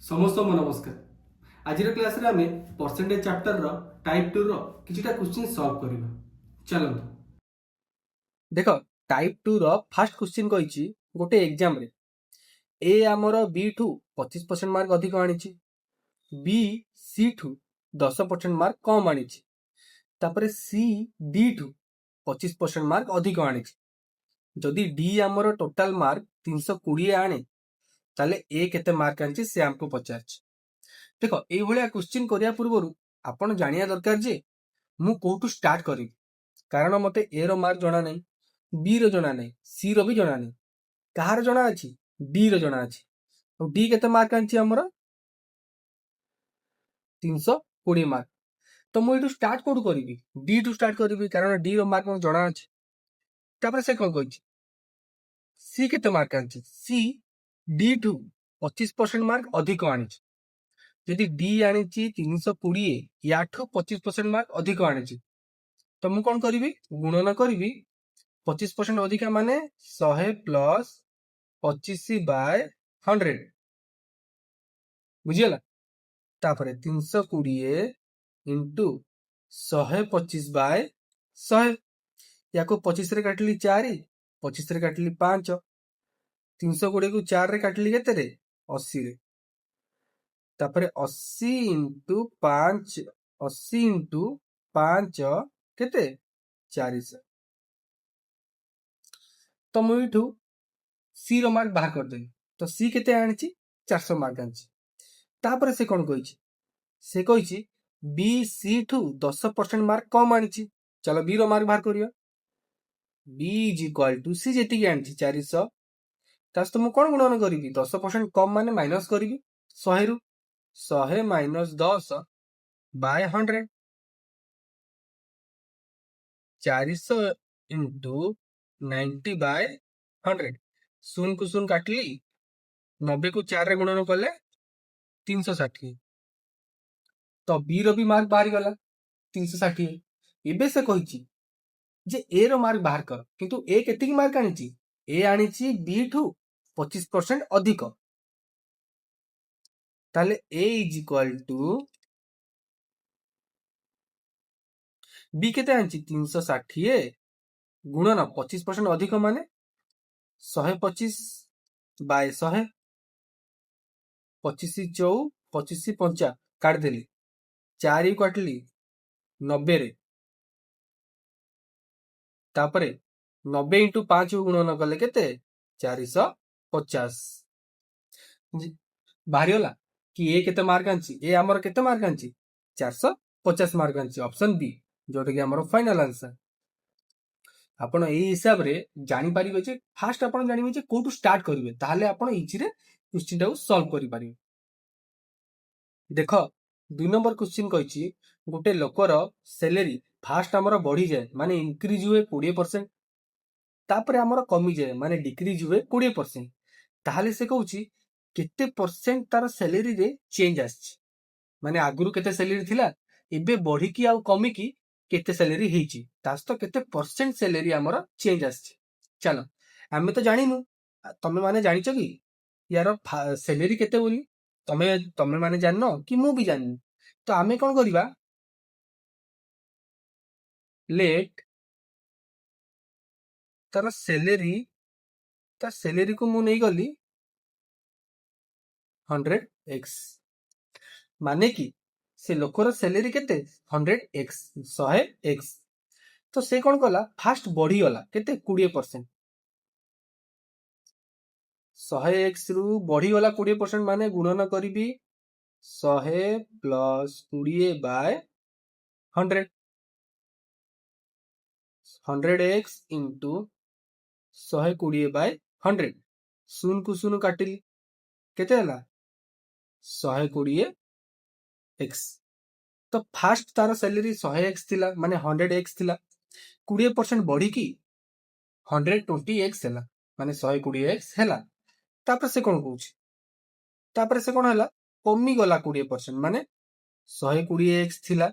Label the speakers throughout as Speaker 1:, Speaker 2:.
Speaker 1: समस्त नमस्कार। आज क्लास रे आमे परसेंटेज चैप्टर रो टाइप 2 रो किछिटा क्वेश्चन सॉल्व करबा। चलंतु देख, टाइप 2 रो फर्स्ट क्वेश्चन कहिछि गोटे एग्जाम रे ए हमर बी ठू 25% मार्क अधिक आनिछि, बी सी ठू 10% मार्क कम आनिछि, तापरे सी डी ठू 25% मार्क अधिक आनिछि। जदि डी हमर टोटल मार्क 320 आने ताले ए केते मार्क आनिछि से हमको पचारछि। देख ये क्वेश्चन करिया पूर्व आपण जानिया दरकार जे मु कोठू स्टार्ट करी, कारण मते ए रो मार्क जना नहीं, बी रो जना नहीं, सी रो भी जना नहीं, कहार जना अछि डी रो जना अछि। और डी केते मार्क आनिछि हमर 320 मार्क। तो मु एटू start kothu करिवि, D to start करिवि, कारण डी रो मार्क मते जना अछि। तापर से कोन कहिछि सी केते मार्क आनिछि, सी डी टू 25% मार्क अधिक आनिछि। यदि डी आनिछि 320 याठू 25% मार्क अधिक आनिछि, तो मु कौन करी गुणन करी 25% अधिका माने 100 प्लस 25/100 बुझीगला। तापरे 320 इंटू 125/100 या को 25 रे काटली 4, 25 रे काटली 5, 320 को 4 रे काटली केते रे 80 रे, तापरे 80 इंटू 5, 80 इंटू 5 केते 400। तो मुझे सी रो मार्क बाहर कर देली। तो सी केते आनिछि 400 मार्क आनिछि। तापरे से कोन कहिछि, से कहिछि बी सी ठू 10% मार्क कम आनिछि। चलो बी रो मार्क बाहर करियो। बी इज इक्वल टू सी जेति के आनिछि 400, तास तो मु कोन गुणन करिवि 10% कम माने माइनस करिवि 100 रु, 100 माइनस 10/100, 400 इंटू 90/100, शून को शून काटली, 90 को 4 रे गुणन कले 360। तो बी रो भी मार्क बाहर गला 360। एबे से कहिछि जे ए रो मार्क बाहर कर, किंतु ए केतिक मार्क आनिछि, ए आनिछि बी ठू 25% अधिक। ताले ए इज इक्वल टू बी केते आनिछि 360 गुणन 25% अधिक माने 125/100, 25 चौ 25 पंचा काट देली, 4 काटली 90 रे, तापरे 90 इंटू 5 गुणन कले केते 450 बाहरी होला कि ए केते मार्क आंची, ए हमर केते मार्क आंची 450 मार्क आंची। ऑप्शन बी जोटा कि हमर फाइनल आंसर। आपण एई हिसाब रे जानि परिबे जे फास्ट आपण जानिबे जे कोटू स्टार्ट करिवे, ताहाले आपण इजी रे क्वेश्चन टाउ सॉल्व करि परिबे। देखो 2 नंबर क्वेश्चन कहिछि गोटे लोकर सैलरी फास्ट हमर बढ़ी जाए माने इंक्रीज हुए 20%, तापरे हमर कमी जाए माने डिक्रीज हुए 20%, ताहाले से कहउछि केते परसेंट तार सैलरी रे चेंज आछि, माने आगुरु केते सैलरी थिला एबे बढ़ी की आ कमी की केते सैलरी हेछि, तास तो केते परसेंट सैलरी हमर चेंज आछि। चलो आमे तो जानिनु, तमे माने जानिछो कि यार सैलरी केते बोली, तमे तमे माने जाननो कि मु भी जाननी। तो आमे कोन करिबा, लेट तार सैलरी, ता सैलरी को मु नहीं गली 100x, माने कि से लोकर सैलरी केते 100x 100x, तो से कोन कला फास्ट बढ़ी गला केते 20%, 100x रु बढ़ी गला 20% माने गुणन करिबी 100 प्लस 20/100, 100x इंटू 120/100, शून को शून काटिली केते हला 120x। तो फास्ट तार सैलरी 100x थिला माने 100x थिला, 20% बढ़ी की 120x हैला माने 120x हैला। तापर से कोन कहउछि, तापर से कोन हैला कमी गला 20% माने 120x थिला,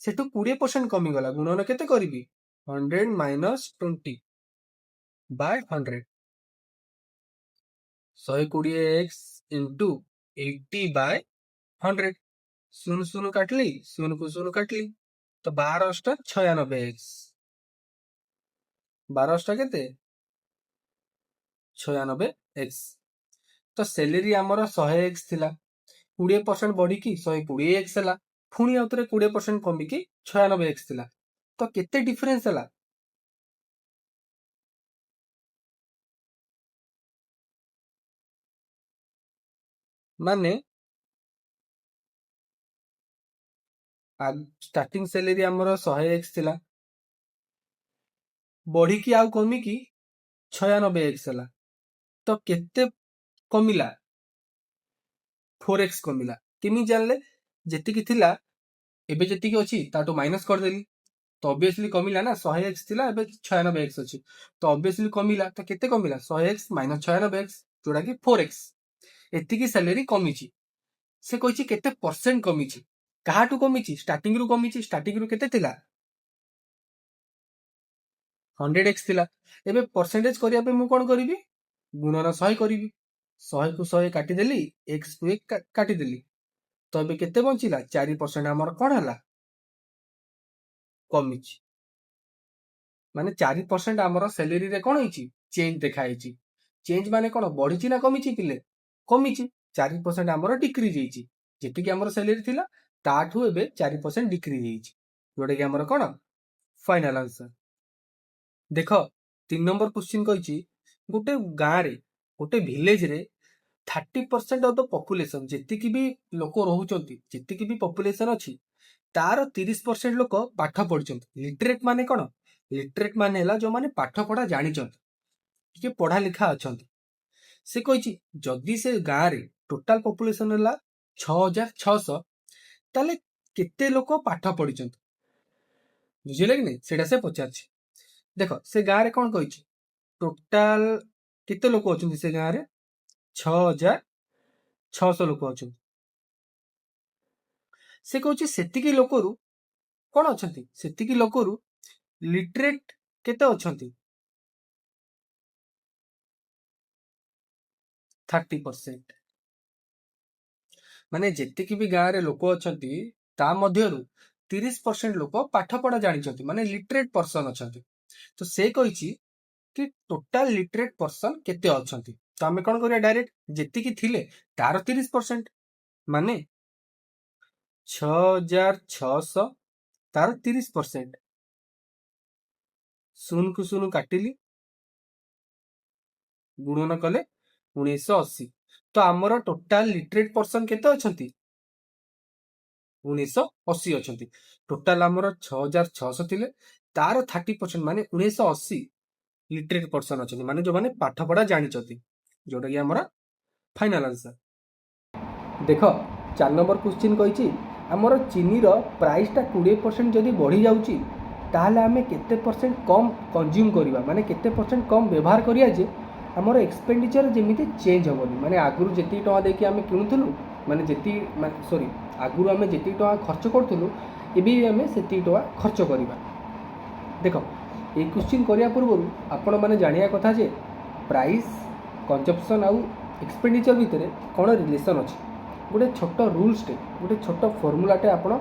Speaker 1: सेटु 20% कमी गला, गुणन केते करिवि 100 माइनस 20/100, 120x इंटू 80/100। शून्य शून्य काटली, शून्य को शून्य काटली, तो 12 96x। 12 केते 96x। तो सैलरी आमर 100x थिला, 20% बढ़िकी 120x ହେଲା, पुणी आउथरे 20% कमिकी 96x थिला। तो केते डिफरेंस ହେଲା? माने स्टार्टिंग सैलरी आमर 100x थिला, बढ़िकी आउ कमिकी 96x ହେଲା। तो केते कमिला? 4x कमिला। केमी जानले? जेतिकी थिला एबे जेतिकी अछि ताटो माइनस कर देली, तो ऑब्वियसली कमिला ना। 100x थिला एबे 96x अछि, तो ऑब्वियसली कमिला। तो केते कमिला? 100x माइनस 96x, जोड़ा कि 4x। एतिकी सैलरी कमिची। से कहिछि केते परसेंट कमिची। काहाटू कमिची? स्टार्टिंग रु कमिची। स्टार्टिंग रु केते थिला? 100x थिला। एबे परसेंटेज करिया पे मु कोन करिवि? गुणन 100 करिवि। 100 को 100 काटी देली, x को 1 काटी देली। तो एबे केते बंचिला? 4% हमर कोन हला? कमिची। माने 4% हमर सैलरी रे कोन होइची? चेंज देखा होइची। चेंज माने कोन? बढ़िची ना कमिची पिले? कमिची। 4% हमर डिक्रीज होइची। जेतिकी हमर सैलरी थिला ताठू एबे 4% डिक्रीज होइची, जोटा कि हमर कोन? Final answer. देखो 3 नंबर क्वेश्चन कहिची, गोटे गाँ रे, गोटे विलेज रे 30% ऑफ द पॉपुलेशन, जेतिकी भी लोक रहउचंती, जेतिकी भी पॉपुलेशन अछि, तार 30% लोक पाठ पढ़िचंती। लिटरेट माने कोन? लिटरेट माने हला जो माने पाठ पढ़ा जानिचंती, कि पढ़ा लिखा अछंती। से कहिची जदि से गाँ रे टोटल पॉपुलेशन हला 6600, ताले केते लोक पाठ पढ़िचंती? बुझिले कि नहीं? सेटा से पचारछि। देखो से गाँ रे कोन कहिची, टोटल केते लोक अछंती से गाँ रे? 6600 लोक अछंती। से कहूची सेतिकी लोकरू कोन अछंती? सेतिकी लोकरू लिटरेट केते अछंती? 30%। माने जेतिकी भी गाँ रे लोक अछंती ता मध्यरू 30% लोक पाठ पढ़ा जानिचंती, माने लिटरेट पर्सन अछंती। तो से कहिची कि टोटल लिटरेट पर्सन केते अछंती। तो आमे कोन करिया? डायरेक्ट जेतिकी थिले तार 30%, माने 6600 तार 30%। शून्य को शून्य काटिली, गुणन कले 1980। तो आमर टोटल लिटरेट पर्सन केते अछंती? 1980 अछंती। टोटल आमर 6600 थिले, तार 30% माने 1980 लिटरेट पर्सन अछंती, माने जो माने पाठ पढ़ा जानिचंती, जोटा कि आमर फाइनल आंसर। देखो 4 नंबर क्वेश्चन कहिची, आमर चीनी रो प्राइस टा 20% जदि बढ़ी जाउची, ताहले आमे केते परसेंट कम कंज्यूम करिवा, माने केते परसेंट कम व्यवहार करिया जे आमर एक्सपेंडिचर जेमिति चेंज होबनी। माने आगुरु जेति टका देकी आमे किनुथुलु, माने जेति सॉरी आगुरु आमे जेति टका खर्च करथुलु, एबे आमे सेति टका खर्च करिवा। देखो ए क्वेश्चन करिया पूर्व आपण माने जानिया कथा जे प्राइस, कंजप्शन आउ एक्सपेंडिचर भितरे कोन रिलेशन अछि। गोटे छोट रूल्स टे, गोटे छोट फॉर्मूला टे आपण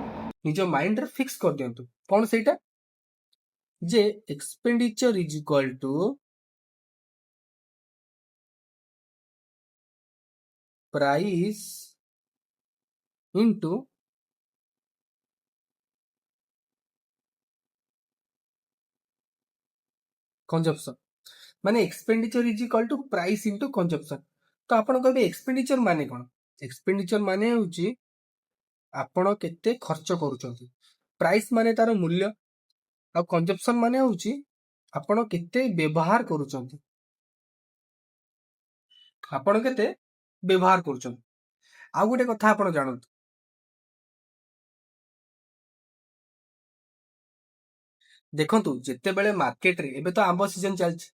Speaker 1: निज माइंड रे फिक्स कर दियंतु। कोन सेटा? जे expenditure is equal to price into consumption, माने expenditure is equal to price into consumption. तो आपण कहबे एक्सपेंडिचर माने कोन? एक्सपेंडिचर माने होची आपण केते खर्च करूचंती, प्राइस माने तार मूल्य, आ कंजप्शन माने होची आपण केते व्यवहार करूचंती, आपण केते व्यवहार करूचंती। आ गोटे कथा आपण जानंतु, देखंतु जेते बेले मार्केट रे एबे तो आंब सीजन चलछि,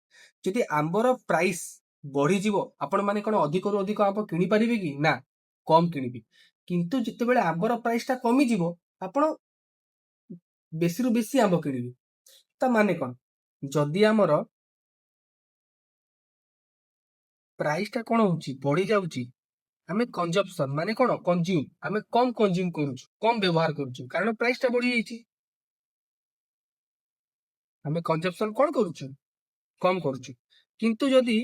Speaker 1: जदि आंबर प्राइस बढ़ी जीवो, आपण माने कोन अधिक रु अधिक आंब किनि परिबे कि? ना, कम किनिबि। किंतु जेते बेले आंबर प्राइस टा कमी जीवो, आपण बेसी रु बेसी आंब किनिबि। ता माने कोन? जदि आमर प्राइस टा कोन होउची बढ़ी जाउची, आमे कंजप्शन माने कोन कंज्यूम आमे कम कंज्यूम करूछु कम व्यवहार करूछु कारण प्राइस टा बढ़ी जाईची आमे कंजप्शन कोन करूछु कम करूछु किंतु जदी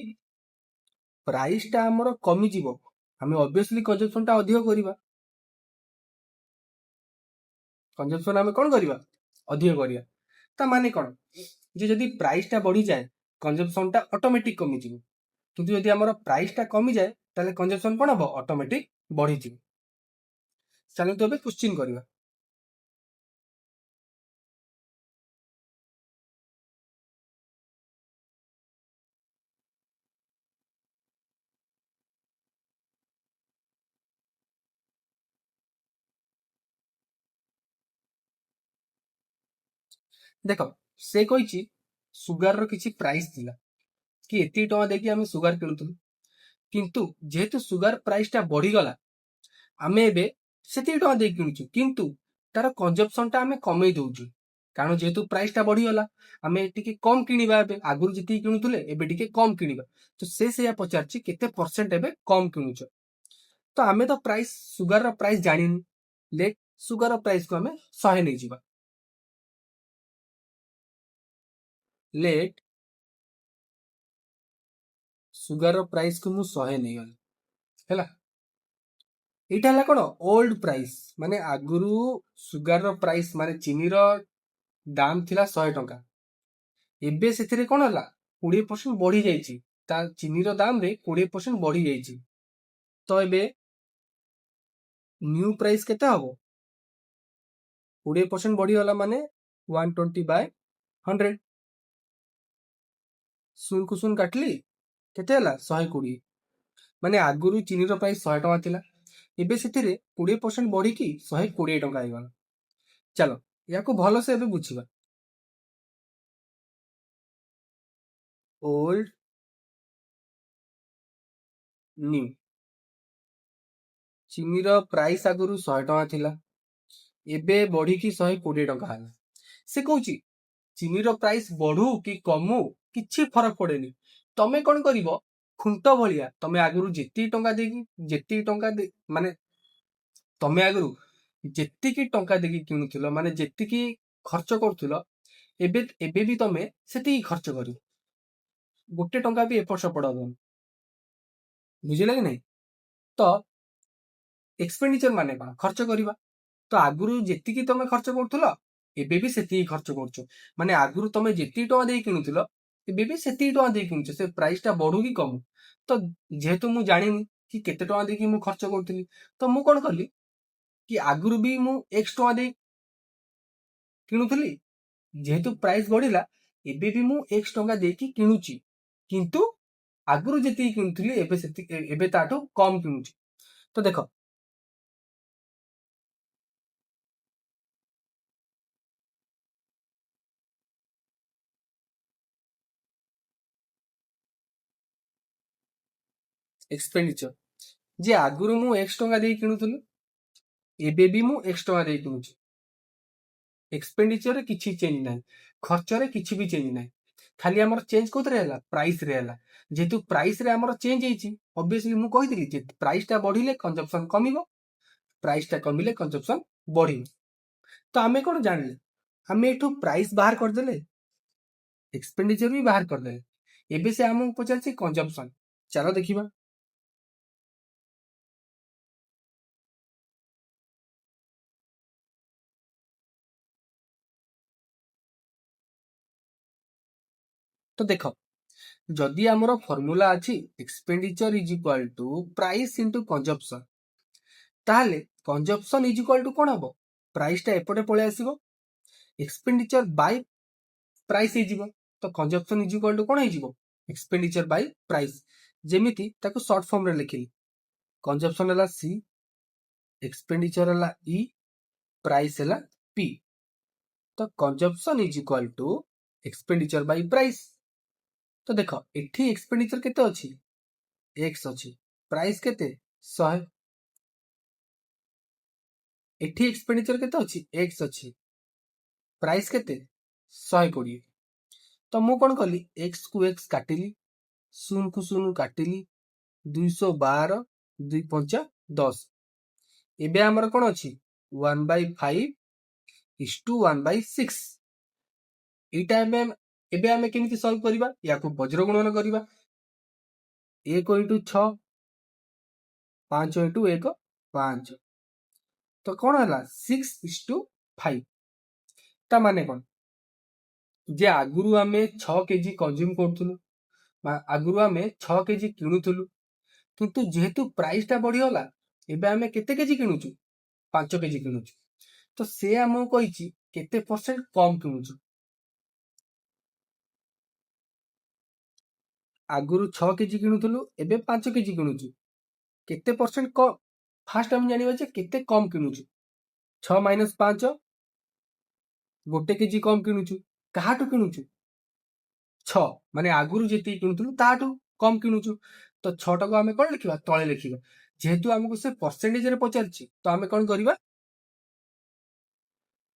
Speaker 1: प्राइस टा हमर कमी जीवो आमे ऑब्वियसली कंजप्शन टा अधिक करिवा कंजप्शन आमे कोन करिवा अधिक करिया ता माने कोन जे जदी प्राइस टा बढ़ी जाए कंजप्शन टा ऑटोमेटिक कमी जीवो किंतु जदी हमर प्राइस टा कमी जाए ताले कंजप्शन कोन हबो ऑटोमेटिक बढ़ी जीवो चलो तो ଏବେ क्वेश्चन करिवा देखो से कहिची सुगार रो किछि प्राइस दिला कि एती टका देकी आमे सुगार किनुथुलु किंतु जेहेतु सुगार प्राइस टा बढ़ी गला आमे एबे सेती टका देकी किनुछु किंतु तार कंजप्शन टा आमे कमे दउछु कारण जेहेतु प्राइस टा बढ़ी गला आमे टिके कम किनिबा एबे आगुरु जति किनुथुले एबे टिके कम किनिबा तो से या पचारची केते परसेंट एबे कम किनुछ तो आमे तो प्राइस सुगार रो प्राइस जानिनु लेट सुगार रो प्राइस को आमे 100 नै जिबा लेट सुगार रो प्राइस को मु 100 नै गली हैला एटा हला कोन ओल्ड प्राइस माने आगुरु सुगार रो प्राइस माने चीनी रो दाम थिला 100 टंका एबे सेथिरे कोन हला 20% बढ़ी जाईची ता चीनी रो दाम रे 20% बढ़ी जाईची तो एबे न्यू प्राइस केते हबो 20% बढ़ी गला माने 120 बाय 100 सुन को सुन काटली केते हला 120 माने आगुरु चीनी रो प्राइस 100 टंका थिला एबे सेथिरे 20% बढ़ी की 120 टंका आइगला चलो याको भलो से एबे बुझिबा ओल्ड न्यू चीनी रो प्राइस आगुरु 100 टंका थिला एबे बढ़ी की 120 टंका हला से कहूची चीनी रो प्राइस बढ़ू कि कमू किछि फरक पड़ेनी तमे कोन करिवो खुंट भलिया तमे आगुरु जेती टंका दे माने तमे आगुरु जेती की टंका देकी किनुथिलो माने जेती की खर्च करथुलो एबे एबे भी तमे सेती खर्च करी गोटे टंका भी एपट सेपट हबो बुझिले कि नहीं तो एक्सपेंडिचर माने कोन खर्च करिवा तो आगुरु जेती की तमे खर्च करथुलो एबे भी सेती खर्च करछो माने आगुरु तमे जेती टंका देकी किनुथिलो एबे भी सेती टंका देकी किनुछो से प्राइस टा बढ़ू कि कम तो जेहेतु मु जानिनी कि केते टंका देकी मु खर्च करथुली तो मु कोन करली कि आगुरु भी मु एक्स टंका दे किनुथुली जेहेतु प्राइस बढ़िला एबे भी मु एक्स टंका देकी किनुची किंतु आगुरु जेती किनुथुली एबे सेती एबे ताठो कम किनुची तो देखो एक्सपेंडिचर जे आगुरु मु एक्स टंका देकी किनुथुली एबे भी मु एक्स टंका देकी किनुची एक्सपेंडिचर रे किछि चेंज नाही खर्च रे किछि भी चेंज नाही खाली हमर चेंज कोथरे हला प्राइस रे हला जेतु प्राइस रे हमर चेंज हेची ऑब्वियसली मु कहिदिली जे प्राइस टा बढ़िले कंजप्शन कमिबो प्राइस टा कमिले कंजप्शन बढ़िबो तो आमे कोन जानले आमे एठु प्राइस बाहर कर देले एक्सपेंडिचर भी बाहर कर देले एबे से हमहु पचारछि कंजप्शन चलो देखिबा तो देखो जदि हमर फार्मूला अछि expenditure is equal to price into consumption ताहले कंजप्शन इज इक्वल टू कोन हबो प्राइस टा एपटे पळे आसीबो एक्सपेंडिचर बाय प्राइस हे जिवो तो कंजप्शन इज इक्वल टू कोन हे जिवो एक्सपेंडिचर बाय प्राइस जेमिति ताको शॉर्ट फॉर्म रे लिखिली कंजप्शन हला सी एक्सपेंडिचर हला ई प्राइस हला पी तो consumption is equal to expenditure by price तो देखो एठी एक्सपेंडिचर केते अछि x अछि प्राइस केते 100 एठी एक्सपेंडिचर केते अछि x अछि प्राइस केते 120 तो मु कोन करली x को x काटिली शून को शून काटिली 212 2 पंचा 10 एबे हमर कोन अछि 1/5:1/6 एटा एबे हमें केमिति सॉल्व करिबा या को वज्र गुणन करिबा 1 * 6 5 * 1 5 तो कौन है 6:5 ता माने कौन जे आगुरु आमे 6 केजी कंज्यूम करथुलु आगुरु आमे 6 केजी किणुथुलु किंतु जेहेतु प्राइस टा बढ़ी होला एबे आमे केते केजी किणुचु 5 केजी किणुचु तो से हमको कहिची केते परसेंट कम किणुचु आगुरु 6 केजी किणुथुलु एबे 5 केजी किणुचु केते परसेंट कम फास्ट हम जानिबा जे केते कम किणुचु 6 - 5 गोटे केजी कम किणुचु काहाटू किणुचु 6 माने आगुरु जेती किणुथुलु ताटू कम किणुचु तो 6 टाको आमे कोन लिखिबा तळे लिखिबा जेहेतु हमको से परसेंटेज रे पचारछि तो आमे कोन करिबा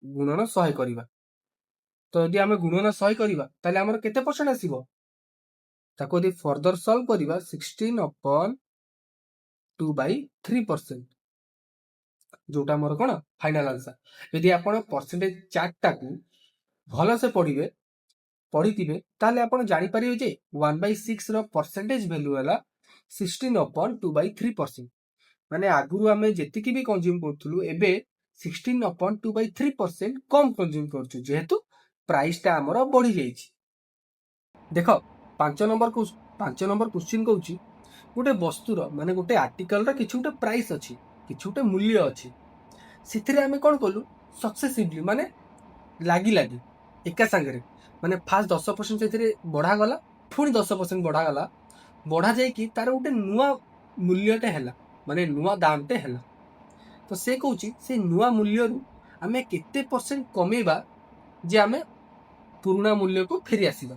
Speaker 1: गुणन 100 करिबा तो यदि आमे गुणन 100 करिबा ताले हमर केते परसेंट आसीबो ताको यदि फर्दर सॉल्व करिबा 16/2/3% जोटा मोर कोन फाइनल आंसर यदि आपण परसेंटेज चार्ट टाकू भलो से पढ़िथिबे ताले आपण जानि परिबे जे 1/6 रो परसेंटेज वैल्यू हला 16/2/3% माने आगुरु आमे जेतिकी भी कंज्यूम करथुलु एबे 16/2/3% कम कंज्यूम करछु जेहेतु प्राइस टा हमरो बढ़ी जाईछि देखो 5 नंबर क्वेश्चन कहूची गोटे वस्तुर माने गोटे आर्टिकल रा किछु गोटे प्राइस अछि किछु गोटे मूल्य अछि सिथिरे आमे कोन कलु सक्सेसिवली माने लागी लागी एका संगे माने फास्ट 10% सेथिरे बढ़ा गला पुणी 10% बढ़ा गला बढ़ा जाई कि तार गोटे नुआ मूल्यटे हैला माने नुआ दामटे हैला तो से कहूची से नुआ मूल्य रु आमे केते परसेंट कमेबा जे आमे पुराना मूल्य को फेरी आसीबा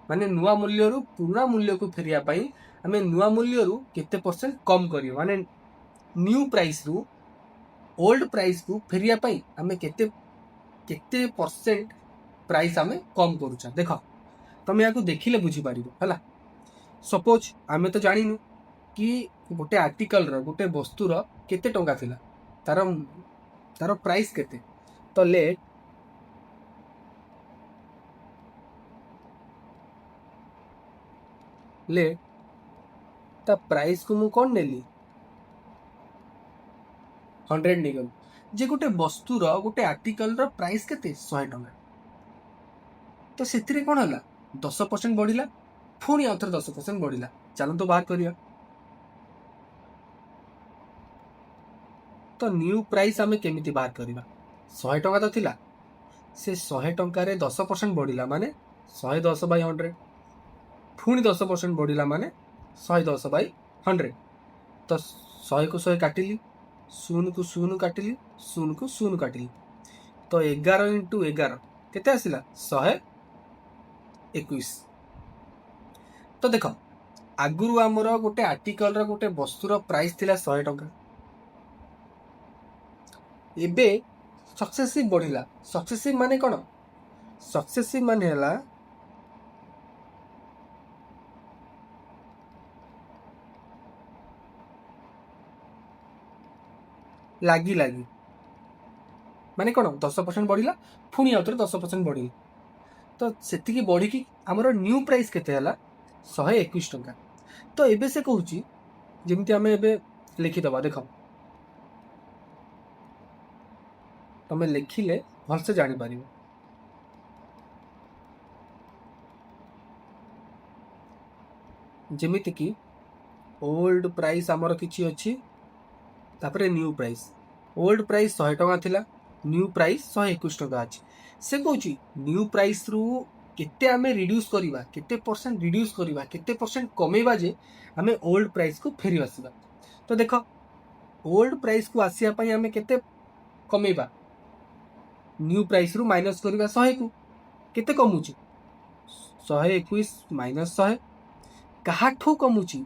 Speaker 1: माने नुआ मूल्य रु पुराना मूल्य को फेरिया पाई आमे नुआ मूल्य रु केते परसेंट कम करियो माने न्यू प्राइस रु ओल्ड प्राइस को फेरिया पाई आमे केते केते परसेंट प्राइस आमे कम करूचा देखो तुम या को देखिले बुझी पारिबो हला सपोज आमे तो जानिनु कि गोटे आर्टिकल रो गोटे वस्तु रो केते टंका थिला तार प्राइस केते तो ले ता प्राइस को मु कोन नेली 100 निगल जे गोटे वस्तु रो गोटे आर्टिकल रो प्राइस केते 100 टंका तो सेतिरे कोन हला 10% बढ़िला पुणी आउथर 10% बढ़िला चलो तो बात करिया तो न्यू प्राइस आमे केमिति बात करिबा 100 टंका तो थिला से 100 टंका रे 10% बढ़िला माने 110/100 पुणी 10% बढ़िला माने 110/100 तो 100 को 100 काटिली 0 को 0 काटिली 0 को 0 काटिली तो 11 * 11 केते आसिला 121 तो देखो आगुरु आमर गोटे आर्टिकल रो गोटे वस्तुर प्राइस थिला 100 टंका एबे सक्सेसिव बढ़िला सक्सेसिव माने कोन सक्सेसिव माने हला लागी लागी माने कोन 10% बढ़िला पुणी आउथर 10% बढ़िला तो सेतिकी बढ़ी कि हमर न्यू प्राइस केते हला 121 टंका तो एबे से कहूची जेमति हमें एबे लिखि दबा देखो तमे लिखिले भल से जानि पारिबो जेमिति कि ओल्ड प्राइस हमर किछि अछि तापरे न्यू प्राइस ओल्ड प्राइस 100 टंका थिला न्यू प्राइस 121 टंका अछि से कहूची न्यू प्राइस रु केते आमे रिड्यूस करिबा केते परसेंट रिड्यूस करिबा केते परसेंट कमेबा जे आमे ओल्ड प्राइस को फेरी आसीबा तो देखो ओल्ड प्राइस को आसिया पई आमे केते कमेबा न्यू प्राइस रु माइनस करिबा 100 को केते कमुची 121 - 100 काहाठू कमुची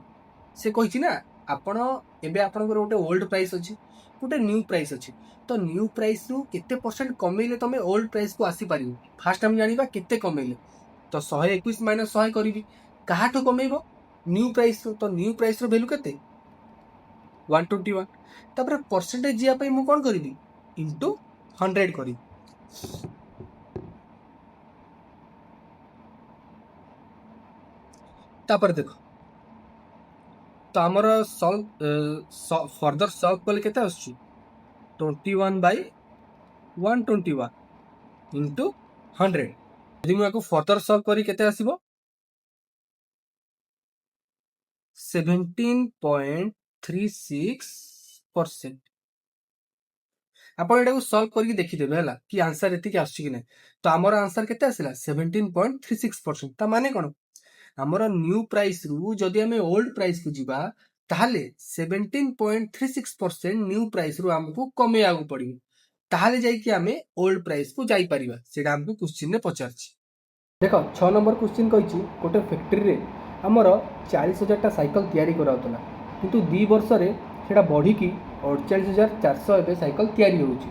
Speaker 1: से कहिछि ना आपण एबे आपनकर गोटे ओल्ड प्राइस अछि गोटे न्यू प्राइस अछि तो न्यू प्राइस रु केते परसेंट कमेले तमे ओल्ड प्राइस को आसी पारिबो फास्ट हम जानिबा केते कमेले तो 121 - 100 करिबी काहाठू कमेबो न्यू प्राइस रु तो न्यू प्राइस रो वैल्यू केते 121 तापर परसेंटेज जिया पई मु कोन करिवि इनटू 100 करी तापर देखो तो आमर सॉल्व फर्दर सॉल्व कले केते आछी 21 बाय 121 इनटू 100 यदि मु याको फर्दर सॉल्व करी केते आसीबो 17.36%। आपण एटाକୁ सॉल्व करके देखिदेबे हला कि आंसर एति कि आछी कि नै तो हमर आंसर केते आसिला 17.36%। ता माने कोन हमर न्यू प्राइस रु जदि हमें ओल्ड प्राइस को जिबा ताहले 17.36% न्यू प्राइस रु हमको कमे आगु पड़ी ताहले जाई कि हमें ओल्ड प्राइस को जाई परिबा सेटा हमको क्वेश्चन ने पचारछि। देखो 6 नंबर क्वेश्चन कहिछि गोटे फैक्ट्री रे हमर 40,000 टा साइकिल तयारी कराउतला किंतु 2 वर्ष रे सेटा बढ़ी की 48,400 एबे साइकिल तयारी होउछि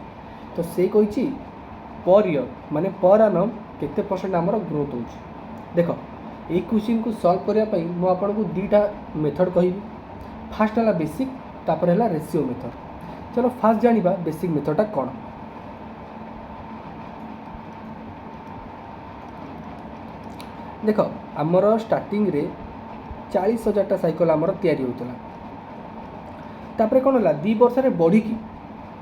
Speaker 1: तो से कहिछि पर ईयर माने पर एनम केते परसेंट हमर ग्रोथ होउछि। देखो ए क्वेश्चन को सॉल्व करिया पई मु आपन को दीटा मेथड कहिबी फास्ट हला बेसिक तापर हला रेशियो मेथड। चलो फास्ट जानिबा बेसिक मेथडटा कोन। देख आमर स्टार्टिंग रे 40,000 टा साइकिल आमर तैयारी होतला तापर कोन होला 2 वर्ष रे बढ़ी की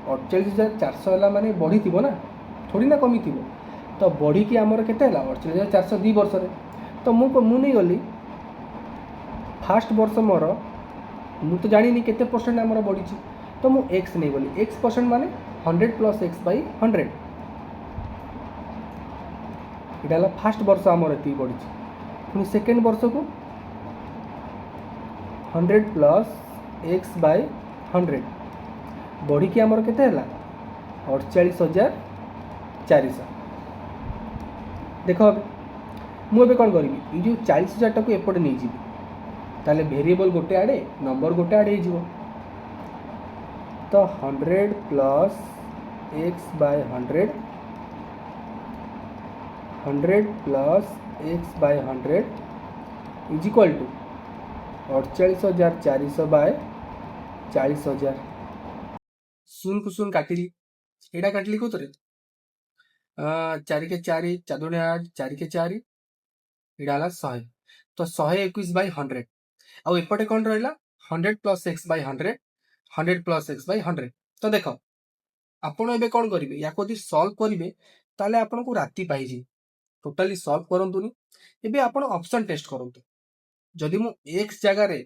Speaker 1: 48,400 हला माने बढ़ी थिबो ना थोड़ी ना कमी थिबो तो बढ़ी की आमर केते हला 48,400 2 वर्ष रे तो मु नहीं गली फास्ट वर्ष मोर मु तो जानी नहीं केते परसेंट आमर बढ़ी छी तो मु x नहीं गली x परसेंट माने 100 प्लस x बाय 100 इटा हला फास्ट वर्ष आमर एति बढ़ी छी पुनी सेकेंड वर्ष को 100 प्लस x बाय 100 बढ़ी की आमर केते हला 48,400। देख मुझे कौन करी ये जो 40,000 टाक एपटे नहीं जी ताले वेरिएबल गोटे आड़े नंबर गोटे आड़े हो तो 100 plus x by 100 100 plus x by 100 is equal to 48,400 by 40,000 शून को शून काटिली एटा काटिली को तरे 4 के 4 4 8 4 के 4 एटा हला 100 तो 121 बाय 100 आ एपटे कौन रहा 100 plus x by 100 100 plus x by 100 तो देख आपण एबे कौन करिवे या को सॉल्व करिवे ताले आपण को राती पाई जी टोटली सॉल्व करंतुनी एबे आपण ऑप्शन टेस्ट करंतु जदि मु x जगह रे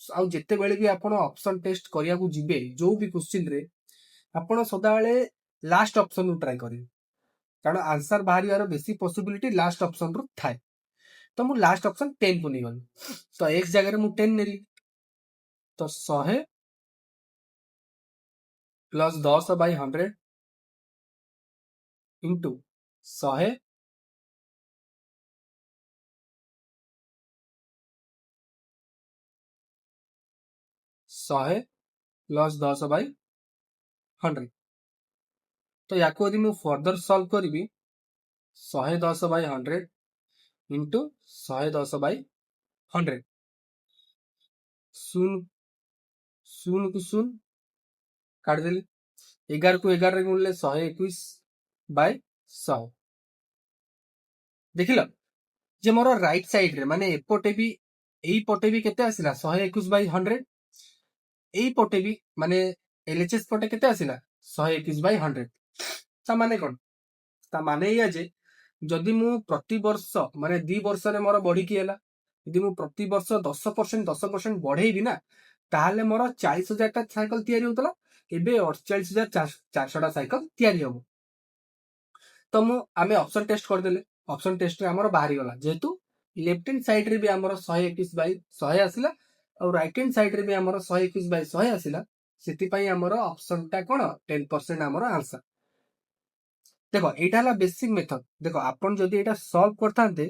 Speaker 1: आ जेते बेले भी आपण ऑप्शन टेस्ट करिया को जिबे जो भी क्वेश्चन रे आपण सदा बेले लास्ट ऑप्शन उ ट्राई करिवे कारण आंसर बाहरियार बेसी पॉसिबिलिटी लास्ट ऑप्शन रु थाए तो मु लास्ट ऑप्शन 10 को नहीं गली तो x जगह रे मु 10 नेली तो 100 plus 10 by 100 into 100 plus 10 by 100 तो या को यदि मु फर्दर सॉल्व करी 110 बाय 100 इंटू 110 बाय 100 शून शून को शून काट देली 11 को 11 रे गुणले 121 बाय 100 देखिल जे मोर राइट साइड रे माने एपटे भी एई पटे भी केते आसिला 121 बाय 100 एई पटे भी माने एलएचएस पटे केते आसिला 121 बाय 100 ता माने कोन ता माने या जे जदि मु प्रति वर्ष माने 2 वर्ष रे मोर बढ़ी की हैला यदि मु प्रति वर्ष 10% बढ़ेइबी ना ताहले मोर 40,000 टा साइकिल तयारी होतला एबे 48,400 टा साइकिल तयारी होबो तो मु आमे ऑप्शन टेस्ट कर देले ऑप्शन टेस्ट रे हमर बाहरी गला जेतु लेफ्ट हैंड साइड रे भी हमर 121 बाय 100 आसिला और राइट हैंड साइड रे भी हमर 121 बाय 100 आसिला सेति पई हमर ऑप्शन टा कोन 10% हमर आंसर। देखो एटा हला बेसिक मेथड देखो आपण जदि एटा सॉल्व करथांते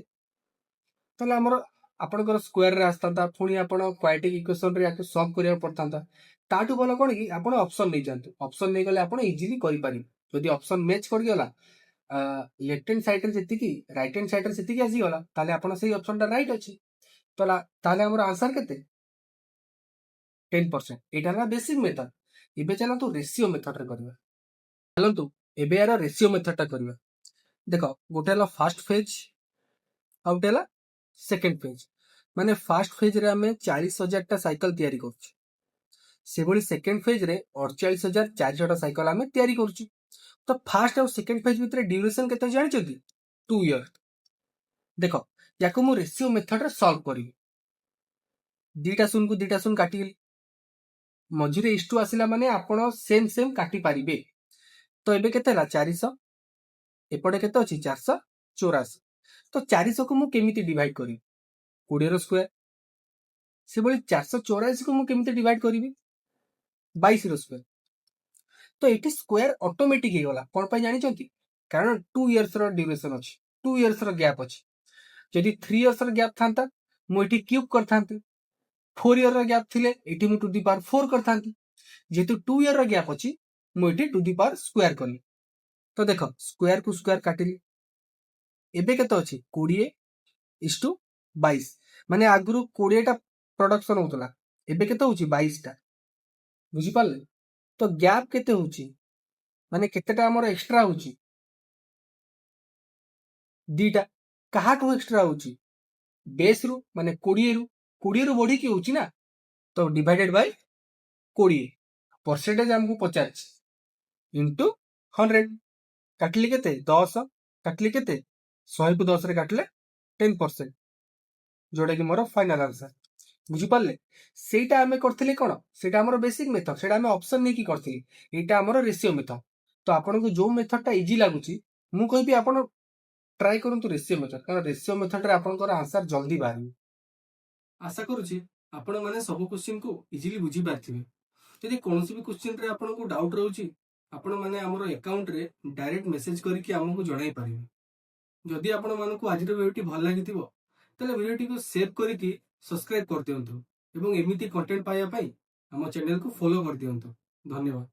Speaker 1: तले हमर आपनकर स्क्वायर रे आस्तांता पुणी आपण क्वाड्रेटिक इक्वेशन रे याको सॉल्व करिया पड़तांता ताटू बोला कोन कि आपण ऑप्शन नै जानते ऑप्शन नै गले आपण इजीली करि पारि जदि ऑप्शन मैच कर गेला लेफ्ट हैंड साइड रे जति की राइट हैंड साइड रे जति की आसी गला ताले आपण सही ऑप्शन टा राइट अछि तला ताले हमर आंसर केते 10%। ଏଇଟା ହେଲା ବେସିକ୍ ମେଥଡ। ଏବେ ଚାଲନ୍ତୁ ରେସିଓ ମେଥଡରେ କରିବା। ଚାଲନ୍ତୁ ଏବେ ୟାର ରେସିଓ ମେଥଡଟା କରିବା। ଦେଖ ଗୋଟେ ହେଲା ଫାର୍ଷ୍ଟ ଫେଜ୍ ଆଉ ଗୋଟେ ହେଲା ସେକେଣ୍ଡ ଫେଜ୍। ମାନେ ଫାର୍ଷ୍ଟ ଫେଜ୍ରେ ଆମେ 40,000ଟା ସାଇକେଲ ତିଆରି କରୁଛୁ, ସେଭଳି ସେକେଣ୍ଡ ଫେଜ୍ରେ 48,400ଟା ସାଇକେଲ ଆମେ ତିଆରି କରୁଛୁ। ତ ଫାର୍ଷ୍ଟ ଆଉ ସେକେଣ୍ଡ ଫେଜ୍ ଭିତରେ ଡ୍ୟୁରେସନ୍ କେତେ ଜାଣିଛନ୍ତି? 2 ଇୟର। ଦେଖ ୟାକୁ ମୁଁ ରେସିଓ ମେଥଡରେ ସଲ୍ଭ କରିବି। ଦିଟା ଶୂନକୁ ଦିଟା ଶୂନ କାଟିଗଲି, ମଝିରେ ଇଷ୍ଟୁ ଆସିଲା ମାନେ ଆପଣ ସେମ୍ କାଟି ପାରିବେ। ତ ଏବେ କେତେ ହେଲା? 400, ଏପଟେ କେତେ ଅଛି? 484। ତ 400କୁ ମୁଁ କେମିତି ଡିଭାଇଡ କରିବି? 20ର ସ୍କୋୟାର। ସେଭଳି 484କୁ ମୁଁ କେମିତି ଡିଭାଇଡ କରିବି? 22ର ସ୍କୋୟାର। ତ ଏଠି ସ୍କୋୟାର ଅଟୋମେଟିକ ହେଇଗଲା। କଣ ପାଇଁ ଜାଣିଛନ୍ତି? କାରଣ 2 ଇୟର୍ସର ଡ୍ୟୁରେସନ ଅଛି, 2 ଇୟର୍ସର ଗ୍ୟାପ୍ ଅଛି। ଯଦି 3 ଇୟର୍ସର ଗ୍ୟାପ୍ ଥାନ୍ତା ମୁଁ ଏଠି କ୍ୟୁବ କରିଥାନ୍ତି, 4 ଇୟରର ଗ୍ୟାପ୍ ଥିଲେ ଏଠି ମୁଁ ଟୁ ଦି ପାୱାର 4 କରିଥାନ୍ତି। ଯେହେତୁ 2 ଇୟରର ଗ୍ୟାପ୍ ଅଛି ମୁଁ ଏଠି ଟୁ ଦି ପାୱାର ସ୍କୋୟାର କଲି। ତ ଦେଖ ସ୍କୋୟାରକୁ ସ୍କୋୟାର କାଟିଲି। ଏବେ କେତେ ଅଛି? 20:22। ମାନେ ଆଗରୁ 20ଟା ପ୍ରଡକ୍ସନ ହଉଥିଲା, ଏବେ କେତେ ହଉଛି? 22ଟା। ବୁଝିପାରିଲେ? ତ ଗ୍ୟାପ୍ କେତେ ହଉଛି? ମାନେ କେତେଟା ଆମର ଏକ୍ସଟ୍ରା ହଉଛି? 2ଟା। କାହାଠୁ ଏକ୍ସଟ୍ରା ହଉଛି? ବେସରୁ, ମାନେ 20ରୁ ବଢିକି ହଉଛି ନା। ତ ଡିଭାଇଡେଡ ବାଇ 20, ପରସେଣ୍ଟେଜ ଆମକୁ ପଚାରିଛି, ଇଣ୍ଟୁ 100। କାଟିଲି କେତେ? 10। କାଟିଲି କେତେ? 100କୁ 10ରେ କାଟିଲେ 10%, ଯୋଉଟା କି ମୋର ଫାଇନାଲ ଆନ୍ସର। ବୁଝିପାରିଲେ? ସେଇଟା ଆମେ କରିଥିଲେ କଣ? ସେଇଟା ଆମର ବେସିକ୍ ମେଥଡ, ସେଇଟା ଆମେ ଅପସନ ନେଇକି କରିଥିଲି। ଏଇଟା ଆମର ରେସିଓ ମେଥଡ। ତ ଆପଣଙ୍କୁ ଯୋଉ ମେଥଡଟା ଇଜି ଲାଗୁଛି ମୁଁ କହିବି ଆପଣ ଟ୍ରାଏ କରନ୍ତୁ ରେସିଓ ମେଥଡ, କାରଣ ରେସିଓ ମେଥଡରେ ଆପଣଙ୍କର ଆନ୍ସର ଜଲ୍ଦି ବାହାରିବ। ଆଶା କରୁଛି ଆପଣମାନେ ସବୁ କ୍ୱେଶ୍ଚିନ୍କୁ ଇଜିଲି ବୁଝିପାରିଥିବେ। ଯଦି କୌଣସି ବି କ୍ୱେଶ୍ଚିନ୍ରେ ଆପଣଙ୍କୁ ଡାଉଟ୍ ରହୁଛି ଆପଣମାନେ ଆମର ଆକାଉଣ୍ଟରେ ଡାଇରେକ୍ଟ ମେସେଜ କରିକି ଆମକୁ ଜଣାଇ ପାରିବେ। ଯଦି ଆପଣମାନଙ୍କୁ ଆଜିର ଭିଡ଼ିଓଟି ଭଲ ଲାଗିଥିବ ତାହେଲେ ଭିଡ଼ିଓଟିକୁ ସେଭ୍ କରିକି ସବସ୍କ୍ରାଇବ୍ କରିଦିଅନ୍ତୁ ଏବଂ ଏମିତି କଣ୍ଟେଣ୍ଟ ପାଇବା ପାଇଁ ଆମ ଚ୍ୟାନେଲକୁ ଫଲୋ କରିଦିଅନ୍ତୁ। ଧନ୍ୟବାଦ।